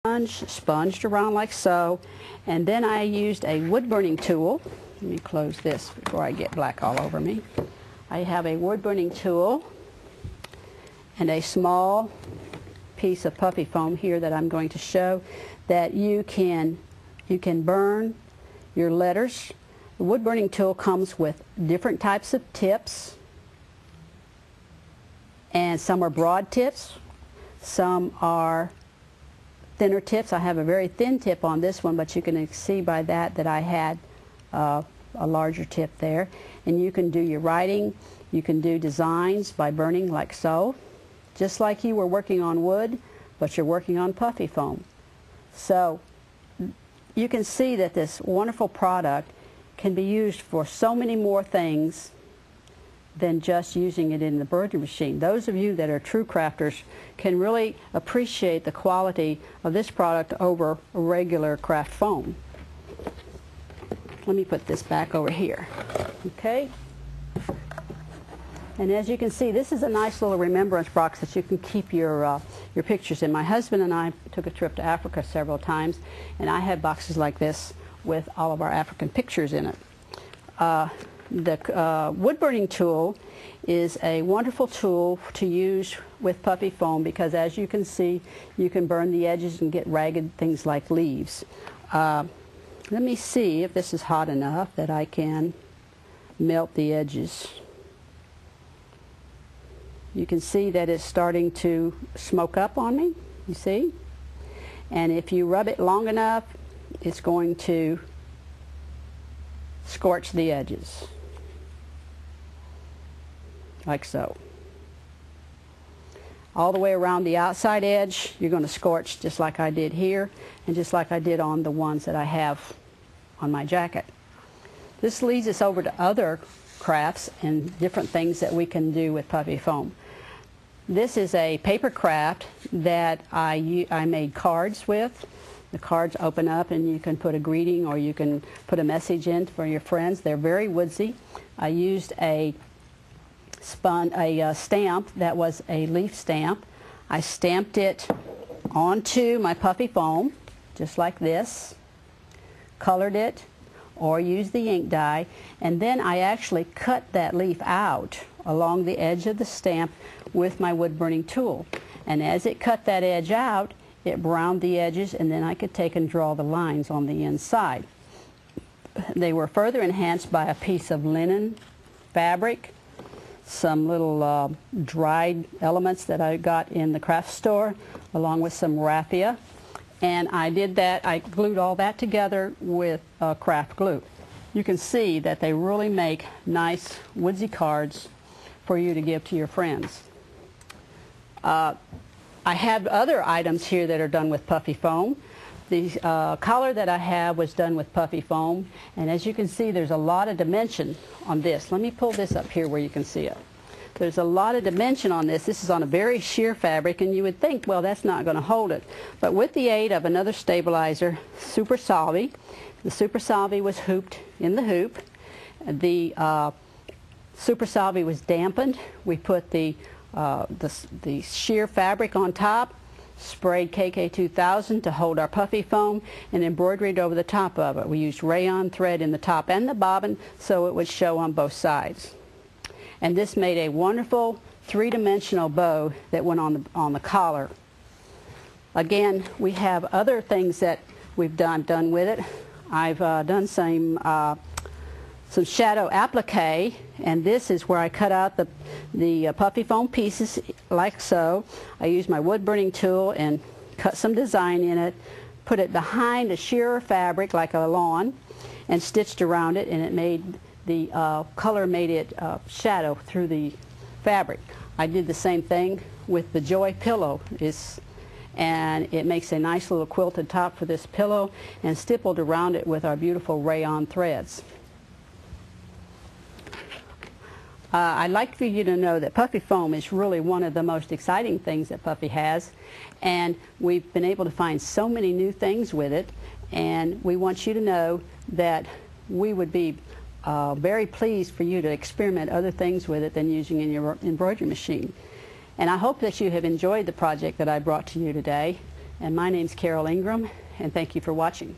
sponged around like so, and then I used a wood burning tool. Let me close this before I get black all over me. I have a wood burning tool and a small piece of puffy foam here that I'm going to show that you can burn your letters. The wood burning tool comes with different types of tips, and some are broad tips, some are thinner tips. I have a very thin tip on this one, but you can see by that I had a larger tip there. And you can do your writing, you can do designs by burning like so, just like you were working on wood, but you're working on puffy foam. So you can see that this wonderful product can be used for so many more things than just using it in the embroidery machine. Those of you that are true crafters can really appreciate the quality of this product over regular craft foam. Let me put this back over here. Okay? And as you can see, this is a nice little remembrance box that you can keep your pictures in. My husband and I took a trip to Africa several times, and I had boxes like this with all of our African pictures in it. The wood burning tool is a wonderful tool to use with puffy foam because, as you can see, you can burn the edges and get ragged things like leaves. Let me see if this is hot enough that I can melt the edges. You can see that it's starting to smoke up on me, you see? And if you rub it long enough, it's going to scorch the edges, like so. All the way around the outside edge, you're going to scorch just like I did here, and just like I did on the ones that I have on my jacket. This leads us over to other crafts and different things that we can do with puffy foam. This is a paper craft that I made cards with. The cards open up and you can put a greeting or you can put a message in for your friends. They're very woodsy. I used a stamp that was a leaf stamp. I stamped it onto my puffy foam just like this, colored it, or used the ink dye, and then I actually cut that leaf out along the edge of the stamp with my wood burning tool. And as it cut that edge out, it browned the edges, and then I could take and draw the lines on the inside. They were further enhanced by a piece of linen fabric, some little dried elements that I got in the craft store, along with some raffia. And I did that, I glued all that together with craft glue. You can see that they really make nice woodsy cards for you to give to your friends. I have other items here that are done with puffy foam. The collar that I have was done with puffy foam, and as you can see, there's a lot of dimension on this. Let me pull this up here where you can see it. There's a lot of dimension on this. This is on a very sheer fabric, and you would think, well, that's not going to hold it. But with the aid of another stabilizer, Super Solvy, the Super Solvy was hooped in the hoop. The Super Solvy was dampened. We put the sheer fabric on top, sprayed KK2000 to hold our puffy foam, and embroidered over the top of it. We used rayon thread in the top and the bobbin so it would show on both sides. And this made a wonderful three-dimensional bow that went on the collar. Again, we have other things that we've done with it. I've done some shadow applique, and this is where I cut out the puffy foam pieces like so. I used my wood burning tool and cut some design in it, put it behind a sheer fabric like a lawn, and stitched around it, and it made the color made it shadow through the fabric. I did the same thing with the Joy pillow, and it makes a nice little quilted top for this pillow, and stippled around it with our beautiful rayon threads. I'd like for you to know that puffy foam is really one of the most exciting things that Puffy has, and we've been able to find so many new things with it, and we want you to know that we would be very pleased for you to experiment other things with it than using in your embroidery machine. And I hope that you have enjoyed the project that I brought to you today. And my name's Carol Ingram, and thank you for watching.